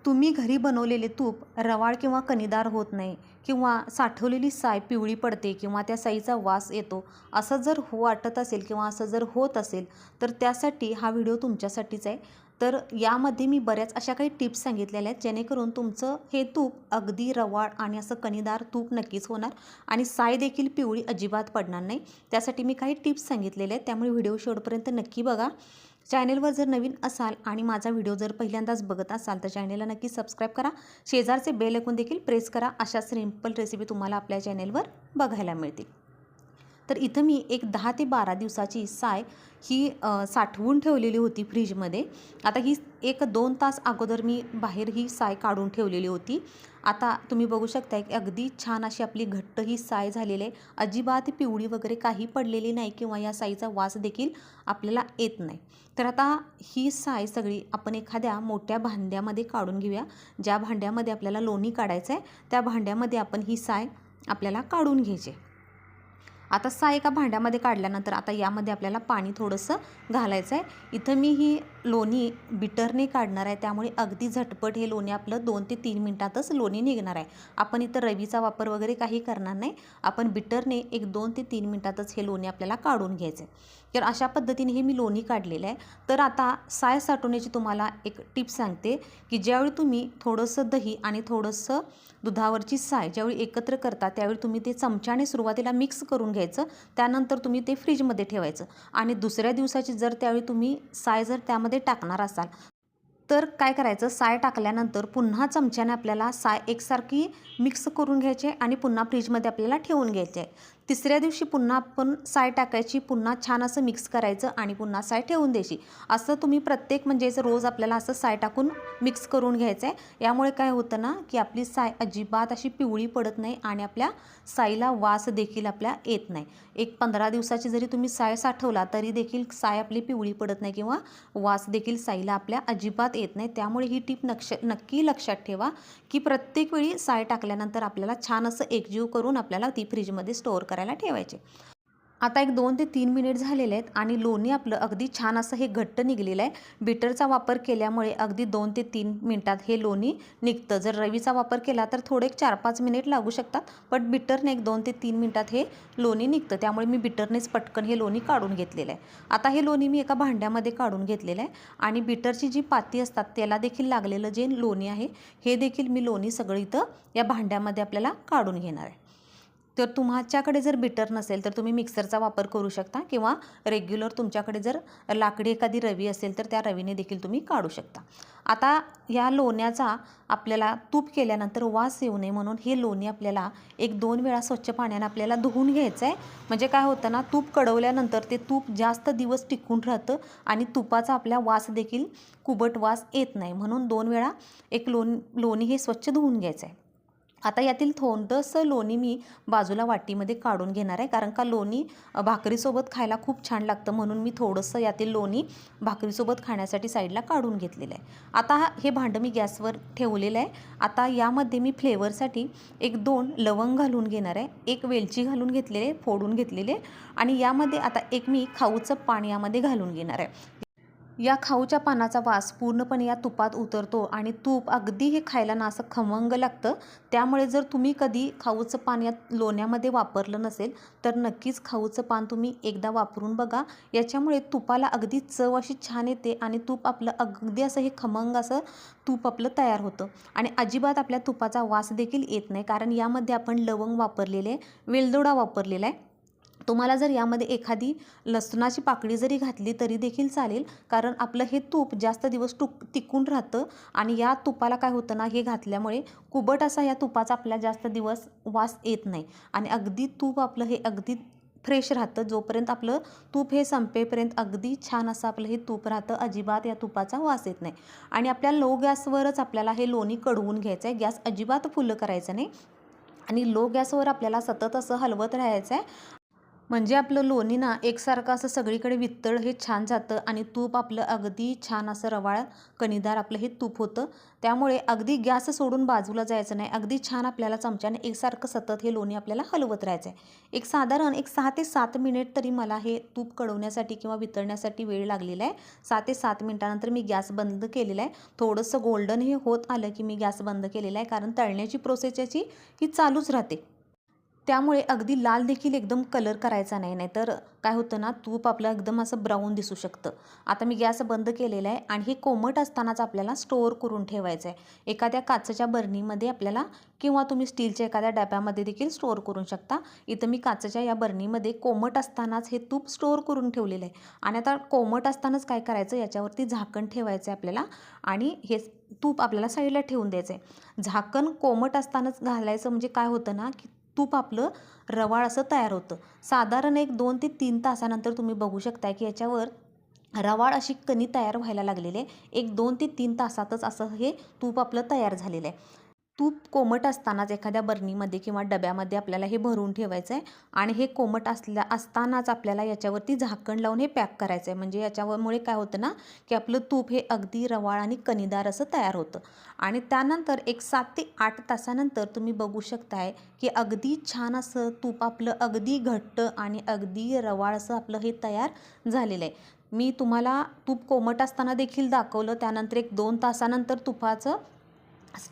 तुम्ही घरी बनवलेले तूप रवाळ किंवा कणीदार होत नाही किंवा साठवलेली साय पिवळी पडते किंवा त्या साईचा वास येतो, असं जर वाटत असेल किंवा असं जर होत असेल तर त्यासाठी हा व्हिडिओ तुमच्यासाठीच आहे. तर यामध्ये मी बऱ्याच अशा काही टिप्स सांगितलेल्या आहेत जेणेकरून तुमचं हे तूप अगदी रवाळ आणि असं कणीदार तूप नक्कीच होणार आणि साय देखील पिवळी अजिबात पडणार नाही. त्यासाठी मी काही टिप्स सांगितलेले आहेत, त्यामुळे व्हिडिओ शेवटपर्यंत नक्की बघा. चॅनेलवर जर नवीन असाल आणि माझा व्हिडिओ जर पहिल्यांदाच बघत असाल तर चॅनेलला नक्की सबस्क्राईब करा. शेजारचे बेल आयकॉन देखील प्रेस करा. अशा सिंपल रेसिपी तुम्हाला आपल्या चॅनेलवर बघायला मिळतील. तर इथं मी एक 10 ते 12 दिवसाची साय ही साठवून ठेवलेली होती फ्रीजमध्ये. आता ही 1-2 तास अगोदर मी बाहेर ही साय काढून ठेवलेली होती. आता तुम्ही बघू शकता की अगदी छान अशी आपली घट्ट ही साय झालेली आहे. अजिबात पिवळी वगैरे काही पडलेली नाही किंवा या साईचा वास देखील आपल्याला येत नाही. तर आता ही साय सगळी आपण एखाद्या मोठ्या भांड्यामध्ये काढून घेऊया. ज्या भांड्यामध्ये आपल्याला लोणी काढायचं आहे त्या भांड्यामध्ये आपण ही साय आपल्याला काढून घ्यायची. आता साय एका भांड्यामध्ये काढल्यानंतर आता यामध्ये आपल्याला पाणी थोडंसं घालायचं आहे. इथं मी ही लोणी बिटरने काढणार आहे, त्यामुळे अगदी झटपट हे लोणी आपलं 2 ते 3 मिनिटातच लोणी निघणार आहे. आपण इथं रवीचा वापर वगैरे काही करणार नाही. आपण बिटरने 1-2 ते 3 मिनिटातच हे लोणी आपल्याला काढून घ्यायचं आहे. तर अशा पद्धतीने हे मी लोणी काढलेलं आहे. तर आता साय साठवण्याची तुम्हाला एक टिप सांगते की ज्यावेळी तुम्ही थोडंसं दही आणि थोडंसं दुधावरची साय ज्यावेळी एकत्र करता त्यावेळी तुम्ही ते चमच्याने सुरुवातीला मिक्स करून घ्यायचं. त्यानंतर तुम्ही ते फ्रीजमध्ये ठेवायचं आणि दुसऱ्या दिवसाची जर त्यावेळी तुम्ही साय जर त्यामध्ये टाकणार असाल तर काय करायचं, साय टाकल्यानंतर पुन्हा चमच्याने आपल्याला साय एकसारखी मिक्स करून घ्यायची आणि पुन्हा फ्रीजमध्ये आपल्याला ठेवून घ्यायचे आहे. तिसऱ्या दिवशी पुन्हा आपण साय टाकायची, पुन्हा छान असं मिक्स करायचं आणि पुन्हा साय ठेवून द्यायची. असं तुम्ही प्रत्येक म्हणजे रोज आपल्याला असं साय टाकून मिक्स करून घ्यायचं आहे. यामुळे काय होतं ना की आपली साय अजिबात अशी पिवळी पडत नाही आणि आपल्या साईला वास देखील आपल्या येत नाही. एक 15 दिवसाची जरी तुम्ही साय साठवला तरी देखील साय आपली पिवळी पडत नाही किंवा वास देखील साईला आपल्या अजिबात येत नाही. त्यामुळे ही टीप नक्की लक्षात ठेवा की प्रत्येक वेळी साय टाकल्यानंतर आपल्याला छान असं एकजीव करून आपल्याला ती फ्रीजमध्ये स्टोअर करायला ठेवायचे. आता एक 2 ते 3 मिनिट झालेले आहेत आणि लोणी आपलं अगदी छान असं हे घट्ट निघलेलं आहे. बिटरचा वापर केल्यामुळे अगदी 2 ते 3 मिनिटात हे लोणी निघतं. जर रवीचा वापर केला तर थोडे एक 4-5 मिनिट लागू शकतात, पण बिटरने एक 2 ते 3 मिनिटात हे लोणी निघतं. त्यामुळे मी बिटरनेच पटकन हे लोणी काढून घेतलेलं आहे. आता हे लोणी मी एका भांड्यामध्ये काढून घेतलेलं आहे आणि बिटरची जी पाती असतात त्याला देखील लागलेलं जे लोणी आहे हे देखील मी लोणी सगळं इथं या भांड्यामध्ये आपल्याला काढून घेणार आहे. तर तुमच्याकडे जर बिटर नसेल तर तुम्ही मिक्सरचा वापर करू शकता किंवा रेग्युलर तुमच्याकडे जर लाकडी एखादी रवी असेल तर त्या रवीने देखील तुम्ही काढू शकता. आता या लोण्याचा आपल्याला तूप केल्यानंतर वास येऊ नये म्हणून हे लोणी आपल्याला 1-2 वेळा स्वच्छ पाण्याने आपल्याला धुवून घ्यायचं आहे. म्हणजे काय होतं ना, तूप कढवल्यानंतर ते तूप जास्त दिवस टिकून राहतं आणि तुपाचा आपल्या वास देखील कुबट वास येत नाही. म्हणून 2 वेळा एक लोणी हे स्वच्छ धुवून घ्यायचं आहे. आता यातील थोडंसं लोणी मी बाजूला वाटीमध्ये काढून घेणार आहे, कारण का लोणी भाकरीसोबत खायला खूप छान लागतं, म्हणून मी थोडंसं यातील लोणी भाकरीसोबत खाण्यासाठी साईडला काढून घेतलेलं आहे. आता हे भांडं मी गॅसवर ठेवलेलं आहे. आता यामध्ये मी फ्लेवरसाठी 1-2 लवंग घालून घेणार आहे, एक वेलची घालून घेतलेले फोडून घेतलेले आणि यामध्ये आता एक मी खाऊचं पान यामध्ये घालून घेणार आहे. या खाऊच्या पानाचा वास पूर्णपणे या तुपात उतरतो आणि तूप अगदी हे खायला ना असं खमंग लागतं. त्यामुळे जर तुम्ही कधी खाऊचं पान या लोण्यामध्ये वापरलं नसेल तर नक्कीच खाऊचं पान तुम्ही एकदा वापरून बघा. याच्यामुळे तुपाला अगदी चव अशी छान येते आणि तूप आपलं अगदी असं हे खमंग असं तूप आपलं तयार होतं आणि अजिबात आपल्या तुपाचा वास देखील येत नाही, कारण यामध्ये आपण लवंग वापरलेले, वेलदोडा वापरलेला आहे. तुम्हाला जर यामध्ये एखादी लसणाची पाकळी जरी घातली तरी देखील चालेल, कारण आपलं हे तूप जास्त दिवस टिकून राहतं आणि या तुपाला काय होतं ना, हे घातल्यामुळे कुबट असा या तुपाचा आपल्या जास्त दिवस वास येत नाही आणि अगदी तूप आपलं हे अगदी फ्रेश राहतं. जोपर्यंत आपलं तूप हे संपेपर्यंत अगदी छान असं आपलं हे तूप राहतं, अजिबात या तुपाचा वास येत नाही. आणि आपल्या लो गॅसवरच आपल्याला हे लोणी कढवून घ्यायचं आहे. गॅस अजिबात फुल्ल करायचं नाही आणि लो गॅसवर आपल्याला सतत असं हलवत राहायचं आहे म्हणजे आपलं लोणी ना एकसारखं असं सगळीकडे वितळ हे छान जातं आणि तूप आपलं अगदी छान असं रवाळ कणीदार आपलं हे तूप होतं. त्यामुळे अगदी गॅस सोडून बाजूला जायचं नाही. अगदी छान आपल्याला चमच्याने एकसारखं सतत हे लोणी आपल्याला हलवत राहायचं आहे. साधारण 6 ते 7 मिनिट तरी मला हे तूप कढवण्यासाठी किंवा वितळण्यासाठी वेळ लागलेला आहे. 6 ते 7 मिनिटानंतर मी गॅस बंद केलेला आहे. थोडंसं गोल्डन हे होत आलं की मी गॅस बंद केलेला आहे, कारण तळण्याची प्रोसेस याची ही चालूच राहते. त्यामुळे अगदी लाल देखील एकदम कलर करायचा नाही, नाहीतर काय होतं ना, तूप आपलं एकदम असं ब्राऊन दिसू शकतं. आता मी गॅस बंद केलेला आहे आणि हे कोमट असतानाच आपल्याला स्टोअर करून ठेवायचं आहे. एखाद्या काचेच्या बरणीमध्ये आपल्याला किंवा तुम्ही स्टीलच्या एखाद्या डब्यामध्ये देखील स्टोअर करू शकता. इथं मी काचेच्या या बरणीमध्ये कोमट असतानाच हे तूप स्टोअर करून ठेवलेलं आहे. आणि आता कोमट असतानाच काय करायचं, याच्यावरती झाकण ठेवायचं आहे आपल्याला आणि हे तूप आपल्याला साईडला ठेवून द्यायचं आहे. झाकण कोमट असतानाच घालायचं, म्हणजे काय होतं ना, की तूप आपलं रवाळ असं तयार होतं. साधारण एक 2 ते 3 तासानंतर तुम्ही बघू शकता की याच्यावर रवाळ अशी कणी तयार व्हायला लागलेली आहे. एक 2 ते 3 तासातच असं हे तूप आपलं तयार झालेलं आहे. तूप कोमट असतानाच एखाद्या बरणीमध्ये किंवा डब्यामध्ये आपल्याला हे भरून ठेवायचं आहे आणि हे कोमट असतानाच आपल्याला याच्यावरती झाकण लावून हे पॅक करायचं आहे. म्हणजे याच्यामुळे काय होतं ना, की आपलं तूप हे अगदी रवाळ आणि कणीदार असं तयार होतं. आणि त्यानंतर एक 7 ते 8 तासानंतर तुम्ही बघू शकताय की अगदी छान असं तूप आपलं अगदी घट्ट आणि अगदी रवाळ असं आपलं हे तयार झालेलं आहे. मी तुम्हाला तूप कोमट असताना देखील दाखवलं, त्यानंतर एक 2 तासानंतर तुपाचं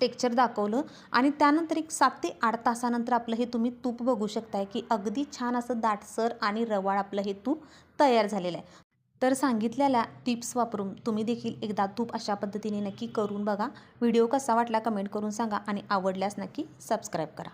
टेक्स्चर दाखवलं आणि त्यानंतर एक 7 ते 8 तासानंतर आपलं हे तुम्ही तूप बघू शकताय की अगदी छान असं दाटसर आणि रवाळ आपलं हे तूप तयार झालेलं आहे. तर सांगितलेल्या टिप्स वापरून तुम्ही देखील एकदा तूप अशा पद्धतीने नक्की करून बघा. व्हिडिओ कसा वाटला कमेंट करून सांगा आणि आवडल्यास नक्की सबस्क्राईब करा.